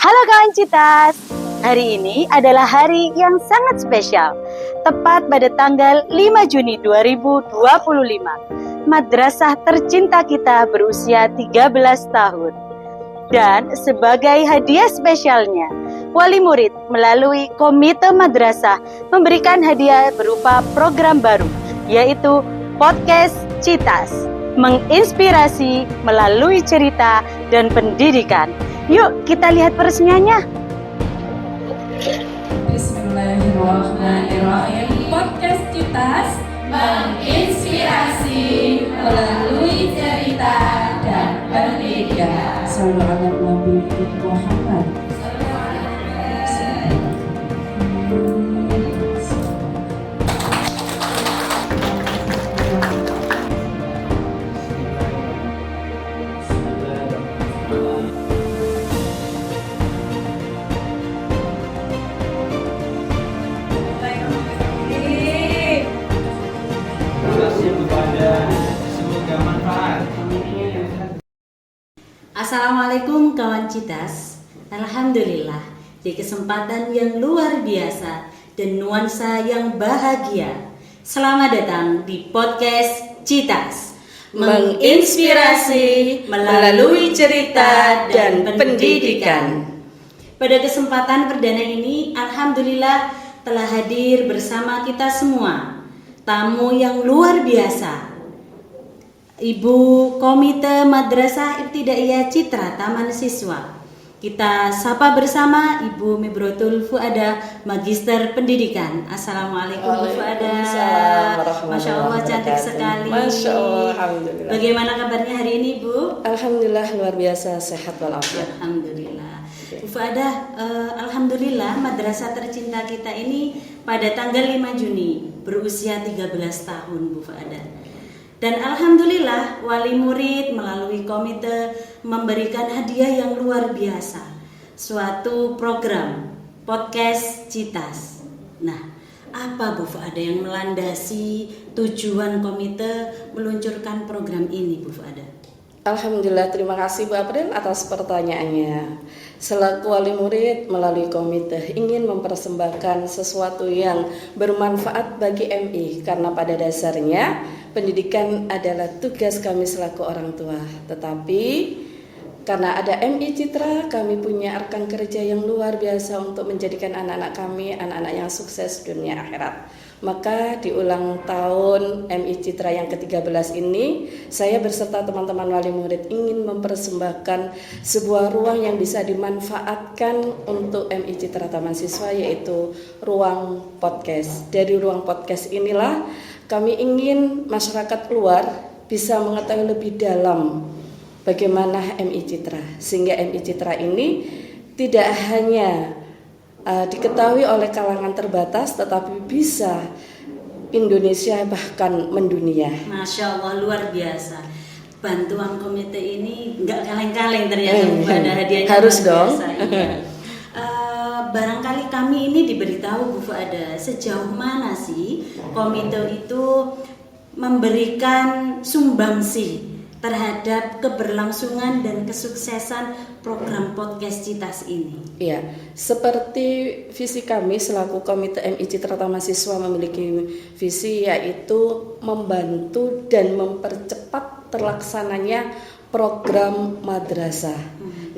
Halo kawan Citas, hari ini adalah hari yang sangat spesial. Tepat pada tanggal 5 Juni 2025, madrasah tercinta kita berusia 13 tahun. Dan sebagai hadiah spesialnya, wali murid melalui komite madrasah memberikan hadiah berupa program baru, yaitu Podcast Citas, menginspirasi melalui cerita dan pendidikan. Yuk kita lihat peresmiannya. Bismillahirrahmanirrahim. Podcast Citas menginspirasi melalui cerita dan pendidikan. Sallallahu alaihi Muhammad. Assalamualaikum kawan Citas. Alhamdulillah, di kesempatan yang luar biasa dan nuansa yang bahagia, selamat datang di Podcast Citas, menginspirasi melalui cerita dan pendidikan. Pada kesempatan perdana ini, alhamdulillah telah hadir bersama kita semua tamu yang luar biasa, Ibu Komite Madrasah Ibtidaiyah Citra Taman Siswa. Kita sapa bersama Ibu Mibrotul Fuada, Magister Pendidikan. Assalamualaikum Bu Fuada. Masya Allah cantik sekali. Masya Allah, alhamdulillah. Bagaimana kabarnya hari ini Bu? Alhamdulillah luar biasa, sehat walafiat. Alhamdulillah. Bu Fuada, alhamdulillah madrasah tercinta kita ini pada tanggal 5 Juni berusia 13 tahun Bu Fuada. Dan alhamdulillah wali murid melalui komite memberikan hadiah yang luar biasa, suatu program Podcast Citas. Nah, apa Bu Fuada yang melandasi tujuan komite meluncurkan program ini Bu Fuada? Alhamdulillah, terima kasih Bu April atas pertanyaannya. Selaku wali murid melalui komite ingin mempersembahkan sesuatu yang bermanfaat bagi MI, karena pada dasarnya pendidikan adalah tugas kami selaku orang tua. Tetapi karena ada MI Citra, kami punya rekan kerja yang luar biasa untuk menjadikan anak-anak kami anak-anak yang sukses dunia akhirat. Maka di ulang tahun MI Citra yang ke-13 ini, saya beserta teman-teman wali murid ingin mempersembahkan sebuah ruang yang bisa dimanfaatkan untuk MI Citra Taman Siswa, yaitu ruang podcast. Dari ruang podcast inilah kami ingin masyarakat luar bisa mengetahui lebih dalam bagaimana MI Citra, sehingga MI Citra ini tidak hanya diketahui oleh kalangan terbatas, tetapi bisa Indonesia bahkan mendunia. Masya Allah, luar biasa. Bantuan komite ini nggak kaleng-kaleng ternyata ada hadiahnya. Harus dong. Iya. Barangkali kami ini diberitahu Bu Fuada sejauh mana sih komite itu memberikan sumbangsi terhadap keberlangsungan dan kesuksesan program Podcast Citas ini. Iya, seperti visi kami selaku Komite MI Citra Taman Siswa memiliki visi, yaitu membantu dan mempercepat terlaksananya program madrasah.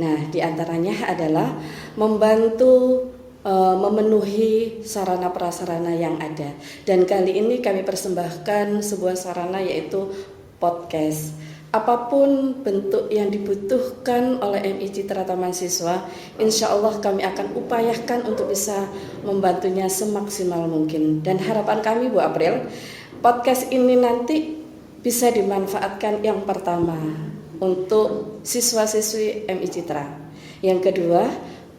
Nah, diantaranya adalah membantu memenuhi sarana prasarana yang ada. Dan kali ini kami persembahkan sebuah sarana, yaitu podcast. Apapun bentuk yang dibutuhkan oleh MI Citra Taman Siswa, insya Allah kami akan upayakan untuk bisa membantunya semaksimal mungkin. Dan harapan kami Bu April, podcast ini nanti bisa dimanfaatkan yang pertama untuk siswa-siswi MI Citra. Yang kedua,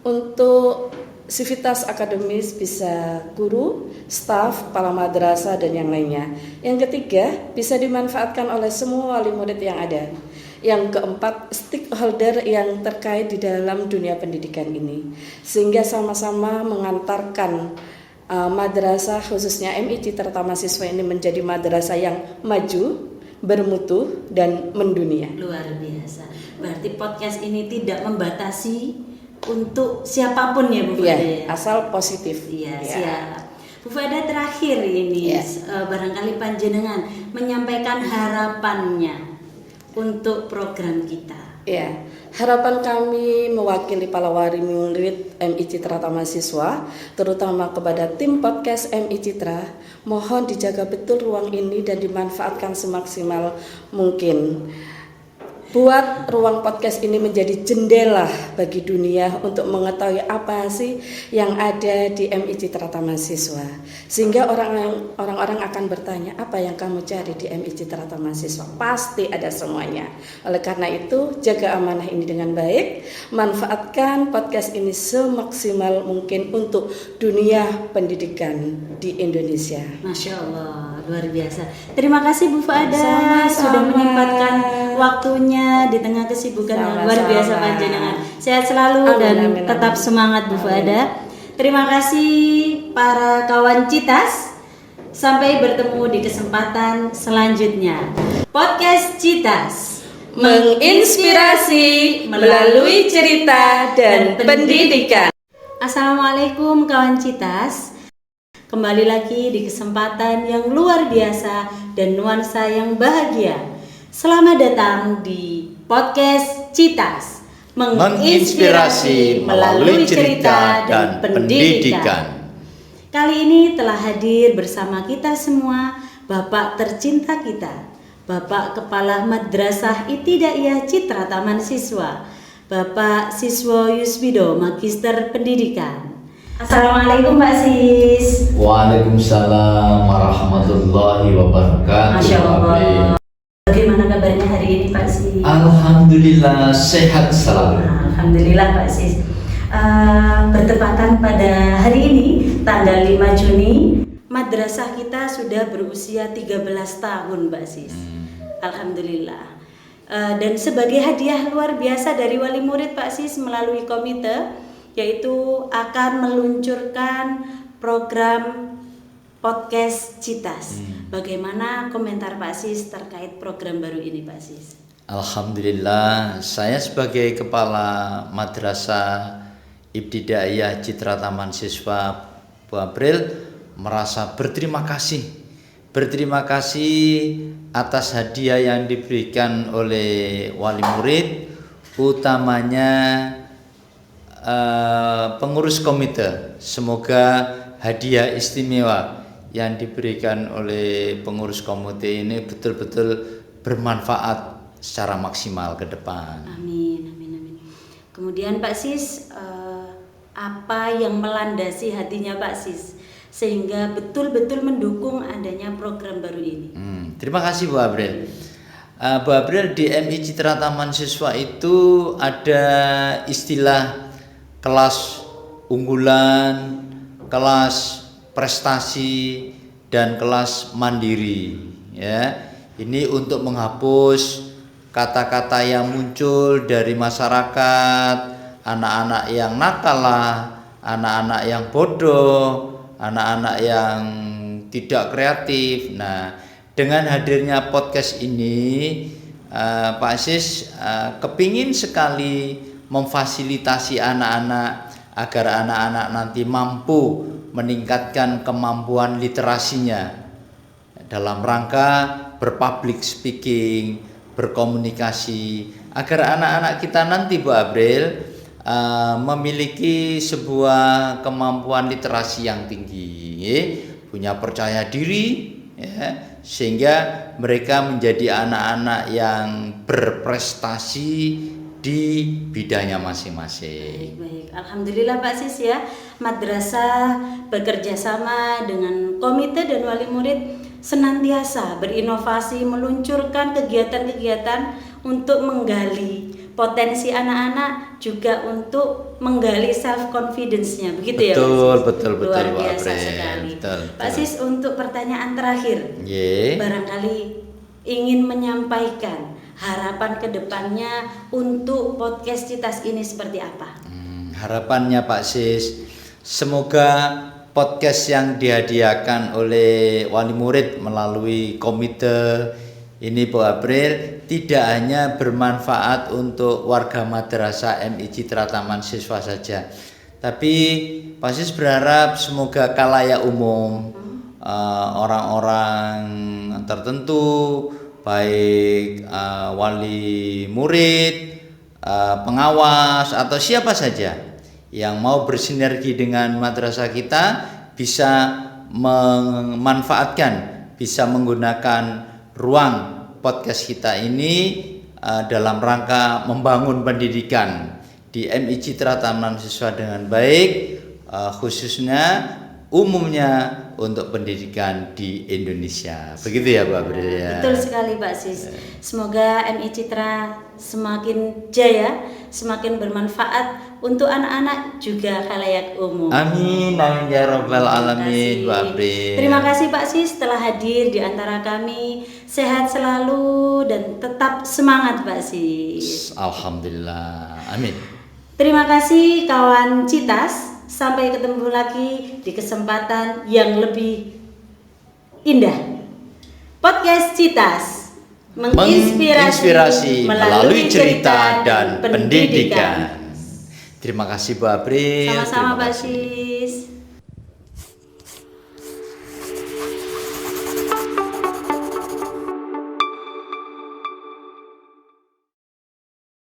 untuk sivitas akademis bisa guru, staf, kepala madrasah dan yang lainnya. Yang ketiga, bisa dimanfaatkan oleh semua wali murid yang ada. Yang keempat, stakeholder yang terkait di dalam dunia pendidikan ini, sehingga sama-sama mengantarkan madrasah khususnya MI Citra Taman Siswa ini menjadi madrasah yang maju, bermutu dan mendunia. Luar biasa. Berarti podcast ini tidak membatasi untuk siapapun ya Bu Iya, Fada ya. asal positif. Iya, Ya. siap. Bu Fada terakhir ini Iya. barangkali panjenengan menyampaikan harapannya untuk program kita. Ya, harapan kami mewakili para wali murid MI Citra Taman Siswa, terutama kepada tim podcast MI Citra, mohon dijaga betul ruang ini dan dimanfaatkan semaksimal mungkin. Buat ruang podcast ini menjadi jendela bagi dunia untuk mengetahui apa sih yang ada di MI Citra Taman Siswa. Sehingga orang-orang akan bertanya, apa yang kamu cari di MI Citra Taman Siswa? Pasti ada semuanya. Oleh karena itu, jaga amanah ini dengan baik. Manfaatkan podcast ini semaksimal mungkin untuk dunia pendidikan di Indonesia. Masya Allah, luar biasa. Terima kasih Bu Fada Sama-sama. sudah menyempatkan waktunya di tengah kesibukan yang luar Sama-sama. biasa panjenengan. Sehat selalu Amin, dan amin, tetap amin. semangat Bu Fada. Terima kasih para kawan Citas. Sampai bertemu di kesempatan selanjutnya. Podcast Citas Menginspirasi melalui cerita dan pendidikan. Assalamualaikum kawan Citas. Kembali lagi di kesempatan yang luar biasa dan nuansa yang bahagia. Selamat datang di podcast Citas, menginspirasi melalui cerita dan pendidikan. Kali ini telah hadir bersama kita semua Bapak tercinta kita, Bapak Kepala Madrasah Ibtidaiyah Citra Taman Siswa, Bapak Siswo Yusbido, Magister Pendidikan. Assalamualaikum Pak Sis. Waalaikumsalam warahmatullahi wabarakatuh. Masya Allah. Bagaimana kabarnya hari ini Pak Sis? Alhamdulillah sehat selalu. Alhamdulillah Pak Sis. Bertepatan pada hari ini tanggal 5 Juni, madrasah kita sudah berusia 13 tahun Mbak Sis. Alhamdulillah. Dan sebagai hadiah luar biasa dari wali murid Pak Sis melalui komite, yaitu akan meluncurkan program podcast Citas. Bagaimana komentar Pak Sis terkait program baru ini Pak Sis? Alhamdulillah, saya sebagai Kepala Madrasah Ibtidaiyah Citra Taman Siswa Bu April merasa berterima kasih. Berterima kasih atas hadiah yang diberikan oleh wali murid, utamanya pengurus komite. Semoga hadiah istimewa yang diberikan oleh pengurus komite ini betul-betul bermanfaat secara maksimal ke depan. Amin, amin, amin. Kemudian Pak Sis, apa yang melandasi hatinya Pak Sis sehingga betul-betul mendukung adanya program baru ini? Terima kasih Bu April. Bu April, di MI Citra Taman Siswa itu ada istilah kelas unggulan, kelas prestasi, dan kelas mandiri. Ya, ini untuk menghapus kata-kata yang muncul dari masyarakat, anak-anak yang nakal lah, anak-anak yang bodoh, anak-anak yang tidak kreatif. Nah, dengan hadirnya podcast ini, Pak Sis kepingin sekali memfasilitasi anak-anak agar anak-anak nanti mampu meningkatkan kemampuan literasinya dalam rangka berpublic speaking, berkomunikasi, agar anak-anak kita nanti Bu April memiliki sebuah kemampuan literasi yang tinggi, punya percaya diri, ya, sehingga mereka menjadi anak-anak yang berprestasi di bidangnya masing-masing. Baik, alhamdulillah Pak Sis ya, madrasah bekerja sama dengan komite dan wali murid senantiasa berinovasi meluncurkan kegiatan-kegiatan untuk menggali potensi anak-anak, juga untuk menggali self confidence-nya, begitu ya Pak Sis? Betul, Luar Bu biasa April. sekali. Betul. Pak Sis, untuk pertanyaan terakhir, Ye. barangkali ingin menyampaikan harapan kedepannya untuk podcast Citas ini seperti apa? Harapannya Pak Sis, semoga podcast yang dihadiahkan oleh wali murid melalui komite ini Bu April tidak hanya bermanfaat untuk warga Madrasah MI Citra Taman Siswa saja, tapi Pak Sis berharap semoga khalayak umum, orang-orang tertentu, baik wali murid, pengawas atau siapa saja yang mau bersinergi dengan madrasah kita bisa memanfaatkan, bisa menggunakan ruang podcast kita ini dalam rangka membangun pendidikan di MI Citra Taman Siswa dengan baik, khususnya umumnya untuk pendidikan di Indonesia. Begitu ya, Pak April ya. Betul sekali Pak Sis. Semoga MI Citra semakin jaya, semakin bermanfaat untuk anak-anak juga khalayak umum. Amin, amin ya rabbal alamin, Pak April. Terima kasih Pak Sis telah hadir di antara kami. Sehat selalu dan tetap semangat Pak Sis. Alhamdulillah. Amin. Terima kasih kawan Citas. Sampai ketemu lagi di kesempatan yang lebih indah. Podcast Citas menginspirasi melalui cerita dan pendidikan. Terima kasih Bu April. Sama-sama Terima Pak kasih. Sis.